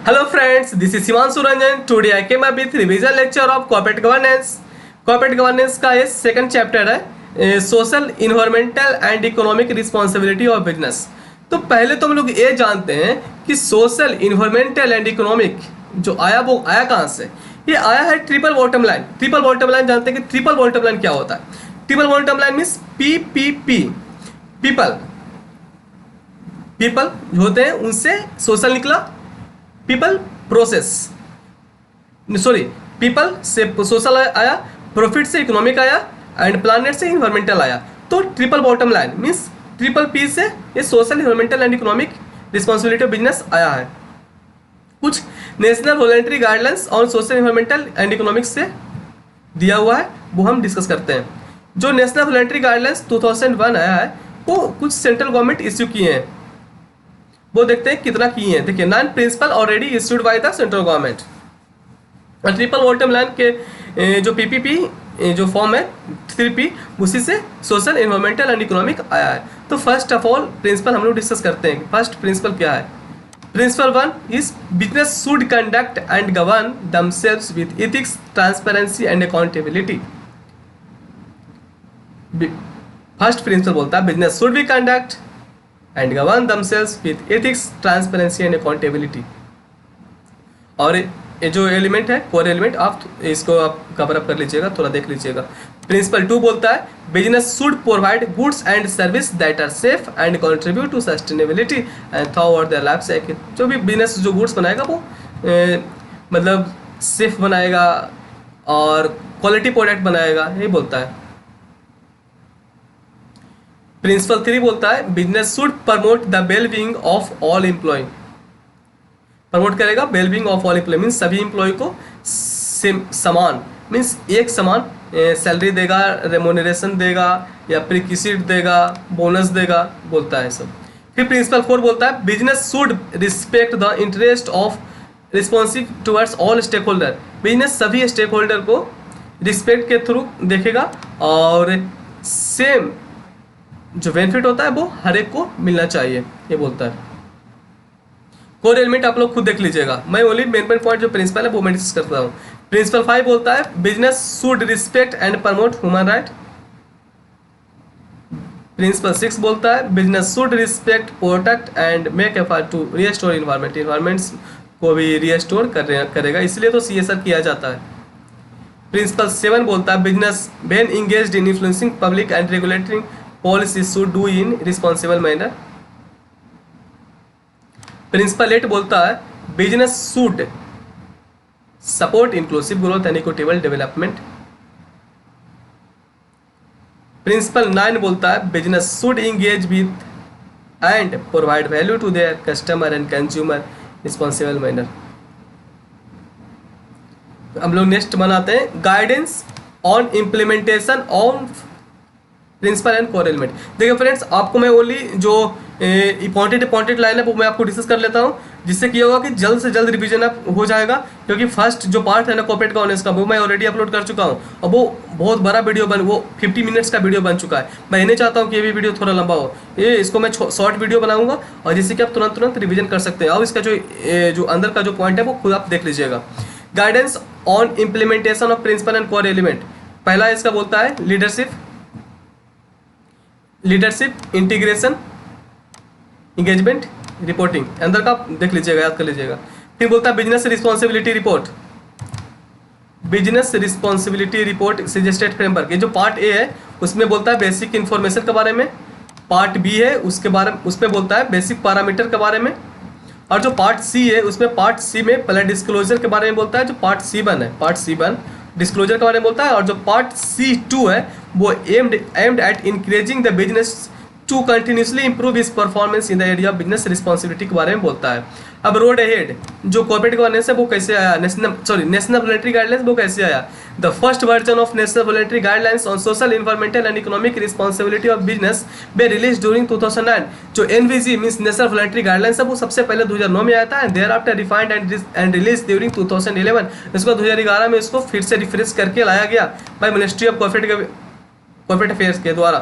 Hello friends, this is Himanshu Ranjan. Today I came up with revision lecture of corporate governance. Corporate governance का ये second chapter है social environmental and economic responsibility of business. तो पहले तो हम लोग ये जानते हैं कि सोशल इन्वायरमेंटल एंड इकोनॉमिक जो आया वो आया कहाँ से। ये आया है triple bottom line. Triple bottom line जानते हैं कि ट्रिपल बॉटम लाइन क्या होता है। Triple bottom line means PPP, people people जो होते हैं उनसे सोशल निकला, पीपल प्रोसेस सॉरी पीपल से सोशल आया, प्रॉफिट से इकोनॉमिक आया एंड प्लानेट से इन्वायरमेंटल आया। तो triple bottom line means triple P से ये social environmental and economic responsibility of business आया है। कुछ नेशनल वॉलंटरी गाइडलाइंस और सोशल इन्वायरमेंटल एंड इकोनॉमिक्स से दिया हुआ है, वो हम डिस्कस करते हैं। जो नेशनल वॉलंटरी गाइडलाइंस 2001 आया है वो कुछ सेंट्रल गवर्नमेंट इश्यू किए हैं, वो देखते हैं कितना किए हैं। देखिए 9 principle already issued by the central government. और ट्रिपल बॉटम लाइन के जो PPP जो फॉर्म है 3P उसी से सोशल इन्वायरमेंटल एंड इकोनॉमिक आया है। तो फर्स्ट ऑफ ऑल प्रिंसिपल हम लोग डिस्कस करते हैं। फर्स्ट प्रिंसिपल क्या है? Principle 1 is business should conduct and govern themselves with ethics, transparency and accountability. First principle बोलता है business should be conduct and govern themselves with ethics, transparency and accountability। और ये जो एलिमेंट है कोर एलिमेंट आप इसको आप कवर अप कर लीजिएगा, थोड़ा देख लीजिएगा। प्रिंसिपल 2 बोलता है business should provide goods and service that are safe and contribute to sustainability and throughout their life cycle. जो भी बिजनेस जो गुड्स बनाएगा वो मतलब सेफ बनाएगा और क्वालिटी प्रोडक्ट बनाएगा, ये बोलता है। प्रिंसिपल 3 बोलता है business should promote the well being of all employee. Promote करेगा well being of all employee means सभी एम्प्लॉय को समान मीन्स एक समान सैलरी देगा, रेमोनरेशन देगा या प्रीक्विजिट देगा, बोनस देगा, बोलता है सब। फिर प्रिंसिपल 4 बोलता है business should respect the interest of responsive towards all stakeholder. Business सभी स्टेक होल्डर को रिस्पेक्ट के थ्रू देखेगा और सेम जो बेनिफिट होता है वो हर एक को मिलना चाहिए, ये बोलता है। कोर एलिमेंट आप लोग खुद देख लीजिएगा, मैं ओनली मेन पॉइंट जो प्रिंसिपल है वो मैं डिस्कस करता हूँ। प्रिंसिपल 5 बोलता है business should respect and promote human right. Principle 6 बोलता है business should respect, protect and make effort to restore environment. Environments को भी रिस्टोर करेगा, इसलिए तो CSR किया जाता है। प्रिंसिपल 7 बोलता है business when engaged in influencing public and regulating policy should do in responsible manner। Principle 8 बोलता है business should support inclusive growth and equitable development. Principle 9 बोलता है business should engage with and provide value to their customer and consumer responsible manner. हम लोग next बनाते हैं guidance on implementation of principle and core element. देखिए friends, आपको मैं only जो इंपॉर्टेंट लाइन है वो मैं आपको डिस्कस कर लेता हूँ, जिससे क्या होगा कि जल्द से जल्द रिवीजन अप हो जाएगा। क्योंकि फर्स्ट जो पार्ट है ना कॉर्पोरेट गवर्नेंस का वो मैं ऑलरेडी अपलोड कर चुका हूँ और वो बहुत बड़ा वीडियो वो 50 मिनट्स का वीडियो बन चुका है। मैं नहीं चाहता हूँ कि ये भी वीडियो थोड़ा लंबा हो, इसको मैं शॉर्ट वीडियो बनाऊंगा और जिससे कि आप तुरंत रिविजन कर सकते हैं। और इसका जो अंदर का जो पॉइंट है वो खुद आप देख लीजिएगा। Guidance on implementation of principle and core element. पहला इसका बोलता है लीडरशिप, इंटीग्रेशन, इंगेजमेंट, रिपोर्टिंग। अंदर का देख लीजिएगा, याद कर लीजिएगा। फिर बोलता है business responsibility report. Business responsibility report suggested framework. ये जो पार्ट ए है उसमें बोलता है बेसिक इन्फॉर्मेशन के बारे में। पार्ट बी है उसमें बोलता है बेसिक पैरामीटर के बारे में। और जो पार्ट सी है उसमें पार्ट सी में पहले डिस्क्लोजर के बारे में बोलता है। जो पार्ट C1 है, पार्ट C1 डिस्क्लोजर के बारे में बोलता है। और जो पार्ट C2 है वो aimed at increasing the business to continuously improve its performance in the area of business responsibility के बारे में बोलता है। अब रोड अहेड जो कॉर्पोरेट गवर्नेंस है वो कैसे आया, नेशनल वॉलंटरी गाइडलाइंस वो कैसे आया। The first version of national voluntary guidelines on social environmental and economic responsibility of business be release during 2009। जो NVG means national voluntary guidelines है वो सबसे पहले 2009 में आया था and thereafter refined and release during 2011। इसको 2011 में इसको फिर से रिफ्रेश करके लाया गया by ministry of corporate affairs के द्वारा।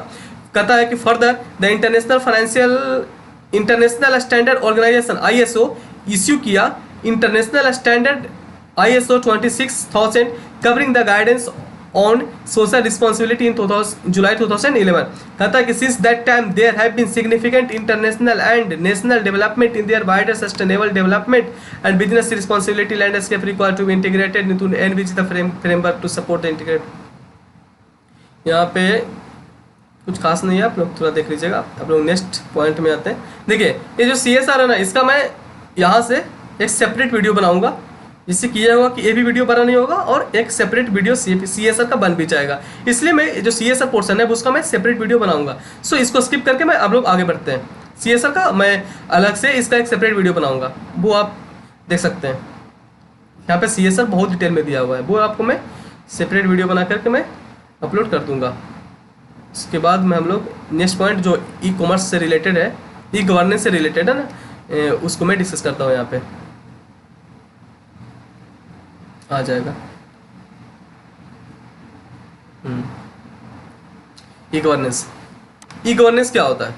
कहता है कि further the international standard organization ISO issue किया international standard ISO 26000 covering the guidance on social responsibility in July 2011. कहता है कि since that time there have been significant international and national development in their wider sustainable development and business responsibility landscape required to be integrated into NBG the framework to support the integrated. यहाँ पे कुछ खास नहीं है, आप लोग थोड़ा देख लीजिएगा। आप लोग नेक्स्ट पॉइंट में आते हैं। देखिए ये जो CSR है ना, इसका मैं यहाँ से एक सेपरेट वीडियो बनाऊंगा, जिससे किया होगा कि ये भी वीडियो बना नहीं होगा और एक सेपरेट वीडियो CSR का बन भी जाएगा। इसलिए मैं जो CSR पोर्शन है उसका मैं सेपरेट वीडियो बनाऊंगा। सो इसको स्किप करके मैं आप लोग आगे बढ़ते हैं। CSR का मैं अलग से इसका एक सेपरेट वीडियो बनाऊंगा, वो आप देख सकते हैं। यहाँ पे CSR बहुत डिटेल में दिया हुआ है, वो आपको मैं सेपरेट वीडियो बना करके मैं अपलोड कर दूंगा। इसके बाद में हम लोग नेक्स्ट पॉइंट जो ई-कॉमर्स से रिलेटेड है, ई-गवर्नेंस से रिलेटेड है ना, उसको मैं डिस्कस करता हूँ। यहाँ पे आ जाएगा ई-गवर्नेंस। ई-गवर्नेंस क्या होता है?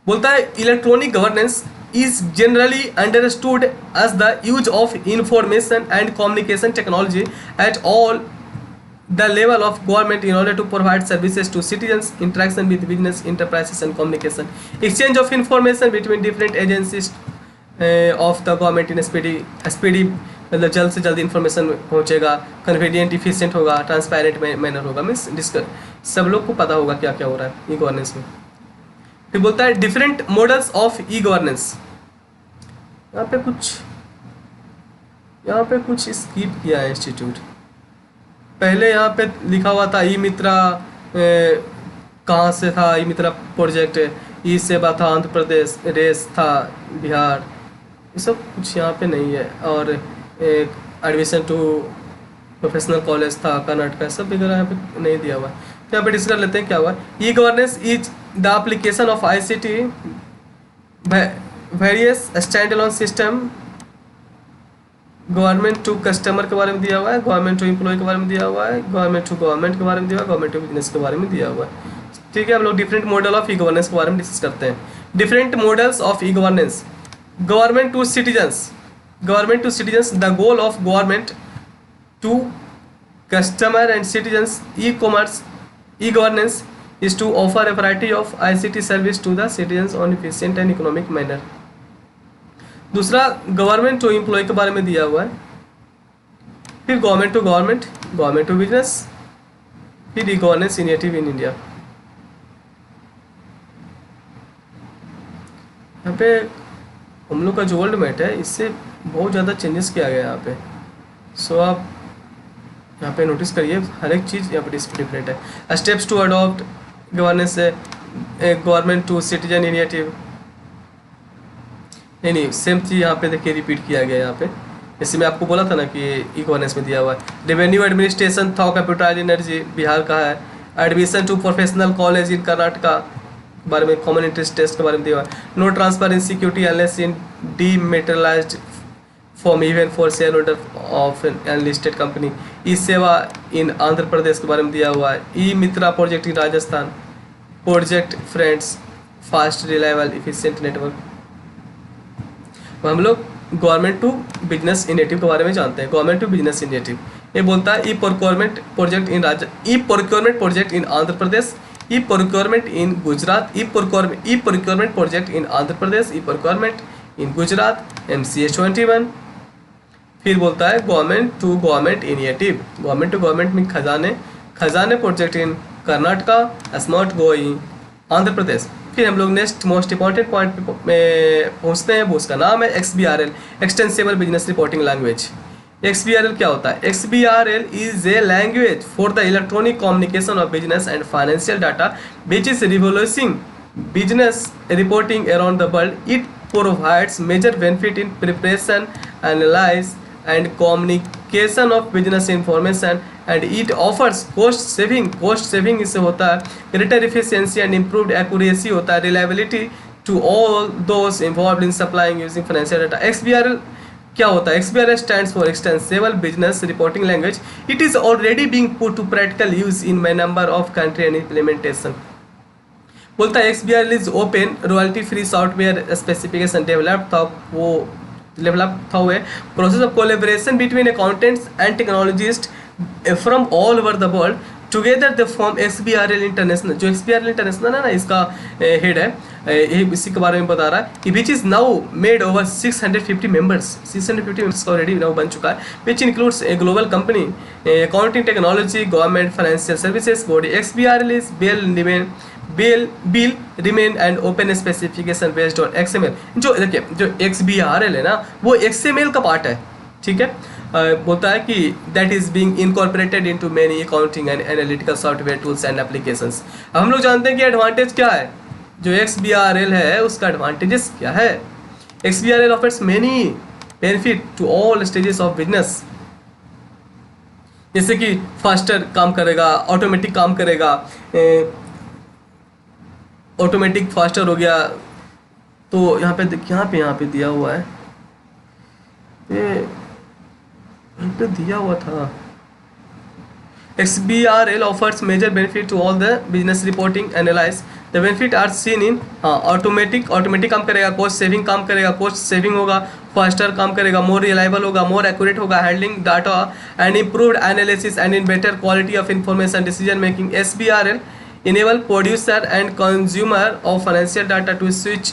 बोलता है electronic governance is generally understood as the use of information and communication technology at all the level of government in order to provide services to citizens, interaction with business enterprises and communication, exchange of information between different agencies of the government in speedy मतलब जल्द से जल्द information पहुंचेगा, convenient efficient होगा, transparent manner होगा, means सब लोग को पता होगा क्या क्या हो रहा है ई गवर्नेंस में। फिर बोलता है different models of e governance. यहाँ पे कुछ स्किप किया है इंस्टीट्यूट। पहले यहाँ पे लिखा हुआ था ई मित्रा, कहाँ से था ई मित्रा प्रोजेक्ट, ई सेवा था आंध्र प्रदेश, रेस था बिहार, ये सब कुछ यहाँ पे नहीं है। और एडमिशन टू प्रोफेशनल कॉलेज था कर्नाटक, सब वगैरह यहाँ पे नहीं दिया हुआ है। तो यहाँ पे डिस्कस कर लेते हैं क्या हुआ। E governance is the application of ICT various stand alone system, government to customer के बारे में दिया हुआ है, गवर्नमेंट टू एम्प्लॉय के बारे में दिया हुआ है, गवर्नमेंट टू गवर्नमेंट के बारे में दिया हुआ है, गवर्नमेंट टू बिजनेस के बारे में दिया हुआ है। ठीक है, हम लोग different model of e governance के बारे में डिस्कस करते हैं। Different models of e governance. Government to citizens, government to citizens, the goal of government to customer and citizens e-commerce e-governance is to offer a variety of ICT service to the citizens on efficient and economic manner. दूसरा government to employee के बारे में दिया हुआ है, फिर government to government, government to business, फिर e governance initiative in India. यहाँ पे हम लोग का जो वर्ल्ड मैट है इससे बहुत ज़्यादा चेंजेस किया गया है यहाँ पे। सो आप यहाँ पे नोटिस करिए, हर एक चीज़ यहाँ पे डिफरेंट है। स्टेप्स टू अडॉप्ट गवर्नेंस है, गवर्नमेंट टू सिटीजन इनिशिएटिव, नहीं सेम चीज़ यहाँ पे देखिए रिपीट किया गया यहाँ पे। जैसे मैं आपको बोला था ना कि ई गवर्नेंस में दिया हुआ है। रेवेन्यू एडमिनिस्ट्रेशन था कंप्यूटराइज एनर्जी, बिहार का है। Admission to professional college in Karnataka बारे में, कॉमन इंटरेस्ट टेस्ट के बारे में दिया हुआ है। No transfer in security unless in dematerialised form even for share holder of an unlisted company. E Seva in Andhra प्रदेश के बारे में दिया हुआ है। E Mitra project in Rajasthan, project friends, fast reliable efficient network. हम लोग गवर्नमेंट टू बिजनेस इनिशिएटिव के बारे में जानते हैं। गवर्नमेंट टू बिजनेस इनिशिएटिव ये बोलता है e procurement project in Andhra Pradesh, e procurement in Gujarat, e procurement project in Andhra Pradesh, e procurement in Gujarat, MCH 21। फिर बोलता है government to government initiative, government to government में खजाने प्रोजेक्ट इन कर्नाटका, स्मार्ट गोई आंध्र प्रदेश। फिर हम लोग नेक्स्ट मोस्ट इंपॉर्टेंट पॉइंट में पहुँचते हैं, वो उसका नाम है XBRL, extensible business reporting language. XBRL क्या होता है? XBRL is a language for the electronic communication of business and financial data which is revolutionizing business reporting around the world. It provides major benefit in preparation, analysis and communication of business information and it offers cost saving इससे होता है, greater efficiency and improved accuracy होता है, reliability to all those involved in supplying using financial data. XBRL क्या होता है? XBRL stands for Extensible Business Reporting Language. It is already being put to practical use in a number of countries and implementation. बोलता है XBRL is open royalty free software specification developed था वो level up था हुआ है। Process of collaboration between accountants and technologist from all over the world together the form XBRL international. जो XBRL international है ना, इसका हेड है, यही इसी के बारे में बता रहा है कि which is now made over 650 members, 650 members का ऑलरेडी नाउ बन चुका है, which includes a global company, accounting technology, government, financial services body. XBRL is bill remain and open specification based on XML। जो देखिए जो XBRL है ना, वो XML का पार्ट है, ठीक है। बोलता है कि that is being incorporated into many accounting and analytical software tools and applications. अब हम लोग जानते हैं कि एडवांटेज क्या है जो XBRL है, उसका एडवांटेजेस क्या है। XBRL offers many benefit to all stages of business, जैसे कि फास्टर काम करेगा, ऑटोमेटिक काम करेगा, ऑटोमेटिक फास्टर हो गया। तो यहाँ पे दिया हुआ है, ये यहाँ पे दिया हुआ था। XBRL offers major benefit to all the business reporting analyze. The benefit are seen in automatic काम करेगा, कॉस्ट सेविंग काम करेगा, कॉस्ट सेविंग होगा, फास्टर काम करेगा, मोर रिलायबल होगा, मोर एक्यूरेट होगा, handling data and improved analysis and in better quality of information decision making. SBRL enable producer and consumer of financial data to switch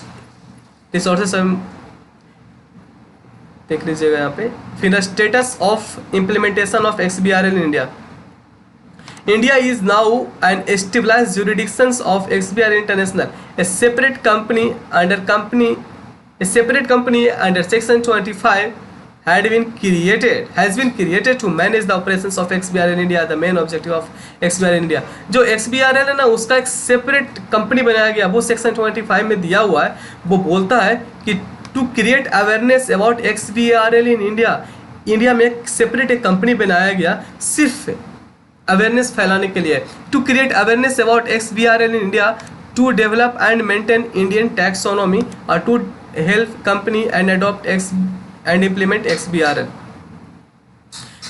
resources। देख लीजिएगा यहाँ पे। फिर status of implementation of XBRL in India. India is now an established jurisdiction of XBRL International, a separate company under Section 25 has been created to manage the operations of XBRL in India. The main objective of XBRL in India, जो XBRL है ना, उसका एक separate company बनाया गया, वो section 25 में दिया हुआ है। वो बोलता है कि to create awareness about XBRL in India. India में एक सेपरेट एक कंपनी बनाया गया सिर्फ अवेयरनेस फैलाने के लिए। To create awareness about XBRL in India, to develop and maintain Indian taxonomy और to help company and adopt and implement XBRL।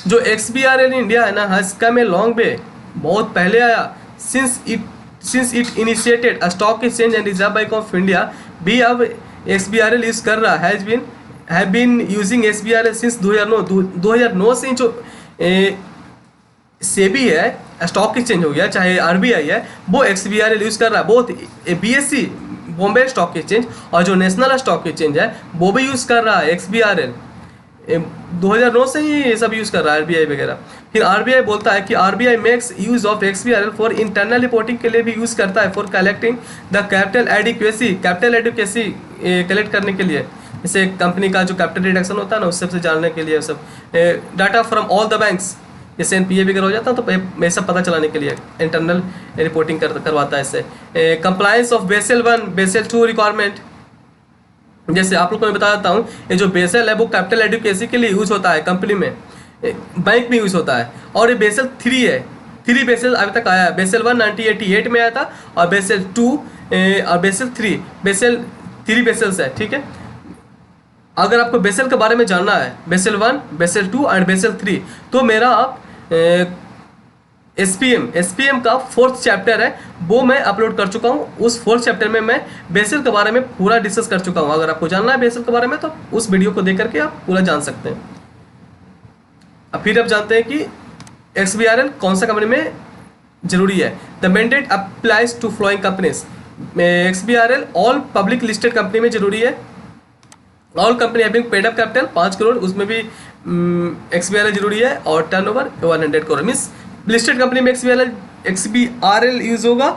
जो XBRL इंडिया है ना, has come a long way, बहुत पहले आया। Since it initiated a stock exchange and reserve bank of India भी अब XBRL use कर रहा have been using XBRL since 2009 से। जो सेबी है, स्टॉक एक्सचेंज हो गया, चाहे RBI है, वो XBRL यूज कर रहा है। बहुत BSE बॉम्बे स्टॉक एक्सचेंज और जो नेशनल स्टॉक एक्सचेंज है वो भी यूज कर रहा है XBRL। 2009 से ही ये सब यूज कर रहा है, RBI वगैरह। फिर RBI बोलता है कि RBI makes use of XBRL for internal reporting के लिए भी यूज करता है, for collecting the capital adequacy collect करने के लिए, जैसे कंपनी का जो कैपिटल रिडक्शन होता है ना, उस सबसे जानने के लिए, सब data from all the banks, जैसे NPA वगैरह हो जाता है तो ये सब पता चलाने के लिए इंटरनल रिपोर्टिंग करवाता है इससे। Compliance of Basel 1 Basel 2 requirement, जैसे आप लोग को मैं बता देता हूँ, ये जो बेसल है वो कैपिटल एडिक्वेसी के लिए यूज होता है कंपनी में, बैंक में यूज होता है। और ये बेसल 3 है, 3 बेसल अभी तक आया है। बेसल 1 1988 में आया था, और बेसल 2 और बेसल 3 बेसल्स है, ठीक है। अगर आपको बेसल के बारे में जानना है, बेसल 1 बेसल 2 और बेसल 3, तो मेरा आप SPM का 4th चैप्टर है, वो मैं अपलोड कर चुका हूँ। उस 4th चैप्टर में मैं बेसल के बारे में पूरा डिस्कस कर चुका हूँ। अगर आपको जानना है बेसल के बारे में तो उस वीडियो को देख करके आप पूरा जान सकते हैं। अब फिर आप जानते हैं कि XBRL कौन सा कंपनी में जरूरी है। The mandate applies to following companies. XBRL all public listed company में जरूरी है। All company having paid up capital 5 crore, उसमें भी XBRL जरूरी है। और turnover 100 crore, means listed company में XBRL यूज होगा।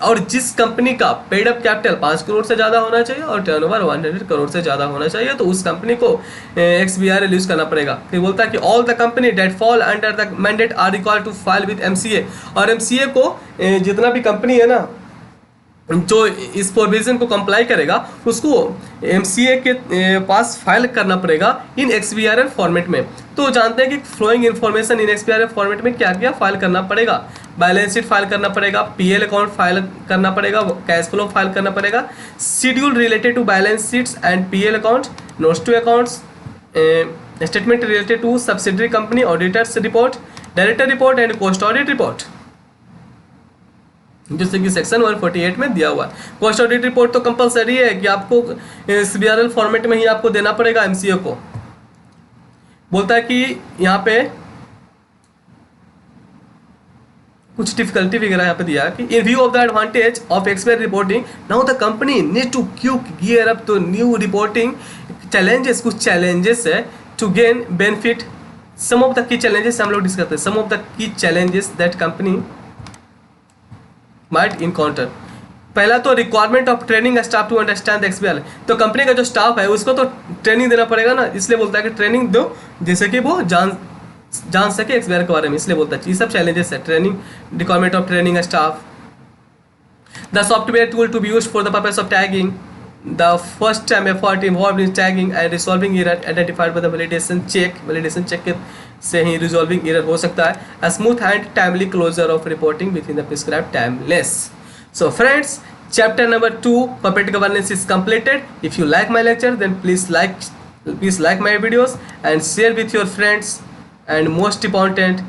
और जिस कंपनी का पेड अप कैपिटल 5 करोड़ से ज़्यादा होना चाहिए और टर्नओवर 100 करोड़ से ज़्यादा होना चाहिए, तो उस कंपनी को XBRL यूज करना पड़ेगा। फिर बोलता है कि all the company that fall under the mandate are required to file with MCA। और MCA को जितना भी कंपनी है ना जो इस प्रोविजन को कंप्लाई करेगा, उसको MCA के पास फाइल करना पड़ेगा इन XBRL फॉर्मेट में। तो जानते हैं कि following information in XBRL format में क्या क्या फाइल करना पड़ेगा। बैलेंस शीट फाइल करना पड़ेगा, PL अकाउंट फाइल करना पड़ेगा, कैश फ्लो फाइल करना पड़ेगा, schedule related to balance sheets and PL account, notes to accounts, statement related to subsidiary company, auditors report, director report and post audit report. जैसे कि section 148 में दिया हुआ है। कॉस्ट ऑडिट रिपोर्ट तो compulsory है कि आपको CBRL फॉर्मेट में ही आपको देना पड़ेगा MCA को। बोलता है कि यहाँ पे कुछ डिफिकल्टी वगैरह यहाँ पे दिया कि in view of the advantage of XBRL reporting now the company need to quick gear up to new reporting challenges. कुछ चैलेंजेस है to gain benefit. Some of the key challenges हम लोग डिस्कस करते हैं। Some of the key challenges that company might encounter. पहला तो requirement of training staff to understand the XBRL। तो company का जो स्टाफ है उसको तो ट्रेनिंग देना पड़ेगा ना, इसलिए बोलता है कि ट्रेनिंग दो जैसे कि वो जान सके XBRL के बारे में, इसलिए बोलता है। ये सब चैलेंजेस है। Training, requirement of training staff, the software tool to be used for the purpose of tagging, the first time effort involve in tagging and resolving error identified by the validation check के से ही resolving error हो सकता है। A smooth and timely closure of reporting within the prescribed timeless. So friends, chapter number 2 corporate governance is completed. If you like my lecture, then please like my videos and share with your friends, and most important,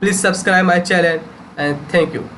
please subscribe my channel, and thank you.